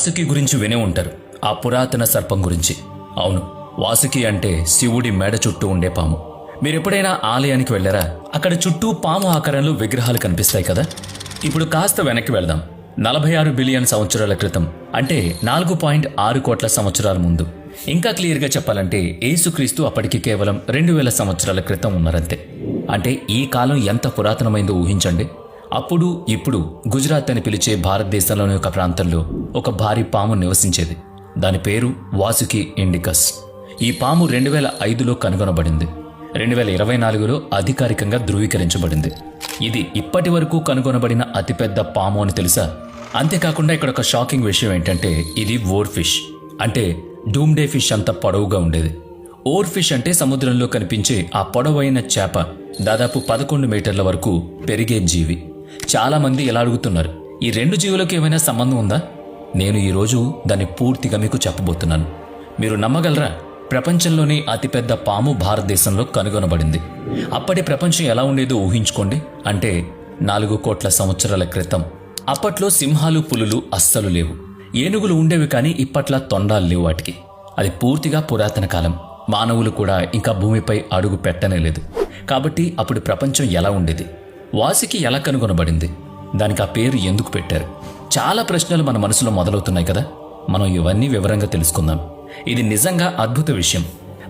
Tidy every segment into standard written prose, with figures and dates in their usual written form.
వాసుకి గురించి వినే ఉంటారు, ఆ పురాతన సర్పం గురించి. అవును, వాసుకి అంటే శివుడి మెడ చుట్టూ ఉండే పాము. మీరెప్పుడైనా ఆలయానికి వెళ్ళారా? అక్కడ చుట్టూ పాము ఆకారంలో విగ్రహాలు కనిపిస్తాయి కదా. ఇప్పుడు కాస్త వెనక్కి వెళ్దాం. 46 బిలియన్ సంవత్సరాల క్రితం, అంటే 4.6 కోట్ల సంవత్సరాల ముందు. ఇంకా క్లియర్గా చెప్పాలంటే యేసుక్రీస్తు అప్పటికి కేవలం 2000 సంవత్సరాల క్రితం ఉన్నారంతే. అంటే ఈ కాలం ఎంత పురాతనమైందో ఊహించండి. అప్పుడు ఇప్పుడు గుజరాత్ అని పిలిచే భారతదేశంలోని ఒక ప్రాంతంలో ఒక భారీ పాము నివసించేది. దాని పేరు వాసుకి ఇండికస్. ఈ పాము 2005లో కనుగొనబడింది. 2024లో అధికారికంగా ధృవీకరించబడింది. ఇది ఇప్పటి వరకు కనుగొనబడిన అతిపెద్ద పాము అని తెలుసా? అంతేకాకుండా ఇక్కడ ఒక షాకింగ్ విషయం ఏంటంటే ఇది ఓర్ ఫిష్, అంటే డూమ్డే ఫిష్ అంత పొడవుగా ఉండేది. ఓర్ ఫిష్ అంటే సముద్రంలో కనిపించే ఆ పొడవైన చేప. దాదాపు 11 మీటర్ల వరకు పెరిగే జీవి. చాలా మంది ఇలా అడుగుతున్నారు, ఈ రెండు జీవులకు ఏమైనా సంబంధం ఉందా? నేను ఈరోజు దాన్ని పూర్తిగా మీకు చెప్పబోతున్నాను. మీరు నమ్మగలరా? ప్రపంచంలోనే అతిపెద్ద పాము భారతదేశంలో కనుగొనబడింది. అప్పటి ప్రపంచం ఎలా ఉండేదో ఊహించుకోండి. అంటే 4 కోట్ల సంవత్సరాల క్రితం. అప్పట్లో సింహాలు, పులులు అస్సలు లేవు. ఏనుగులు ఉండేవి, కానీ ఇప్పట్లా తొండాలు లేవు వాటికి. అది పూర్తిగా పురాతన కాలం. మానవులు కూడా ఇంకా భూమిపై అడుగు పెట్టనే లేదు. కాబట్టి అప్పుడు ప్రపంచం ఎలా ఉండేది? వాసుకి ఎలా కనుగొనబడింది? దానికి ఆ పేరు ఎందుకు పెట్టారు? చాలా ప్రశ్నలు మన మనసులో మొదలవుతున్నాయి కదా. మనం ఇవన్నీ వివరంగా తెలుసుకుందాం. ఇది నిజంగా అద్భుత విషయం.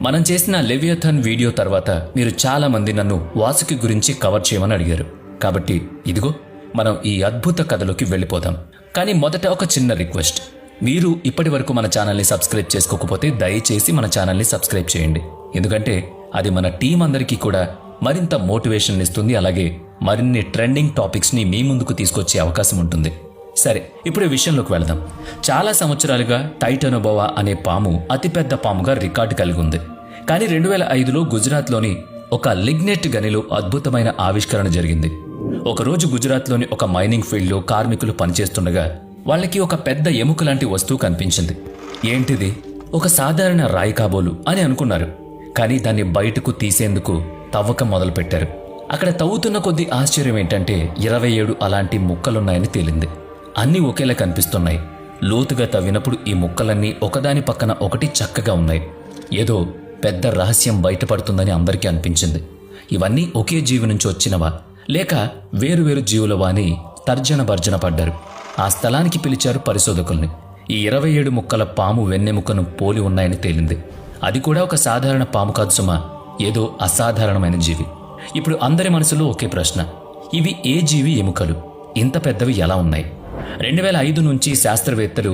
మనం చేసిన లెవియథాన్ వీడియో తర్వాత మీరు చాలా మంది నన్ను వాసుకి గురించి కవర్ చేయమని అడిగారు. కాబట్టి ఇదిగో మనం ఈ అద్భుత కథలోకి వెళ్ళిపోదాం. కానీ మొదట ఒక చిన్న రిక్వెస్ట్. మీరు ఇప్పటి వరకు మన ఛానల్ని సబ్స్క్రైబ్ చేసుకోకపోతే దయచేసి మన ఛానల్ని సబ్స్క్రైబ్ చేయండి. ఎందుకంటే అది మన టీం అందరికీ కూడా మరింత మోటివేషన్ ఇస్తుంది. అలాగే మరిన్ని ట్రెండింగ్ టాపిక్స్ని మీ ముందుకు తీసుకొచ్చే అవకాశం ఉంటుంది. సరే, ఇప్పుడు ఈ విషయంలోకి వెళదాం. చాలా సంవత్సరాలుగా టైటానోబోవా అనే పాము అతిపెద్ద పాముగా రికార్డు కలిగి ఉంది. కానీ 2005లో గుజరాత్లోని ఒక లిగ్నెట్ గనిలో అద్భుతమైన ఆవిష్కరణ జరిగింది. ఒకరోజు గుజరాత్లోని ఒక మైనింగ్ ఫీల్డ్లో కార్మికులు పనిచేస్తుండగా వాళ్ళకి ఒక పెద్ద ఎముక లాంటి వస్తువు కనిపించింది. ఏంటిది? ఒక సాధారణ రాయి కాబోలు అని అనుకున్నారు. కానీ దాన్ని బయటకు తీసేందుకు తవ్వకం మొదలుపెట్టారు. అక్కడ తవ్వుతున్న కొద్దీ ఆశ్చర్యం ఏంటంటే 27 అలాంటి ముక్కలున్నాయని తేలింది. అన్నీ ఒకేలా కనిపిస్తున్నాయి. లోతుగా తవ్వినప్పుడు ఈ ముక్కలన్నీ ఒకదాని పక్కన ఒకటి చక్కగా ఉన్నాయి. ఏదో పెద్ద రహస్యం బయటపడుతుందని అందరికీ అనిపించింది. ఇవన్నీ ఒకే జీవి నుంచి వచ్చినవా, లేక వేరువేరు జీవులవా అని తర్జన భర్జన పడ్డారు. ఆ స్థలానికి పిలిచారు పరిశోధకుల్ని. ఈ 27 ముక్కల పాము వెన్నెముకను పోలి ఉన్నాయని తేలింది. అది కూడా ఒక సాధారణ పాము కాదు సుమా, ఏదో అసాధారణమైన జీవి. ఇప్పుడు అందరి మనసులో ఒకే ప్రశ్న, ఇవి ఏ జీవి ఎముకలు? ఇంత పెద్దవి ఎలా ఉన్నాయి? 2005 నుంచి శాస్త్రవేత్తలు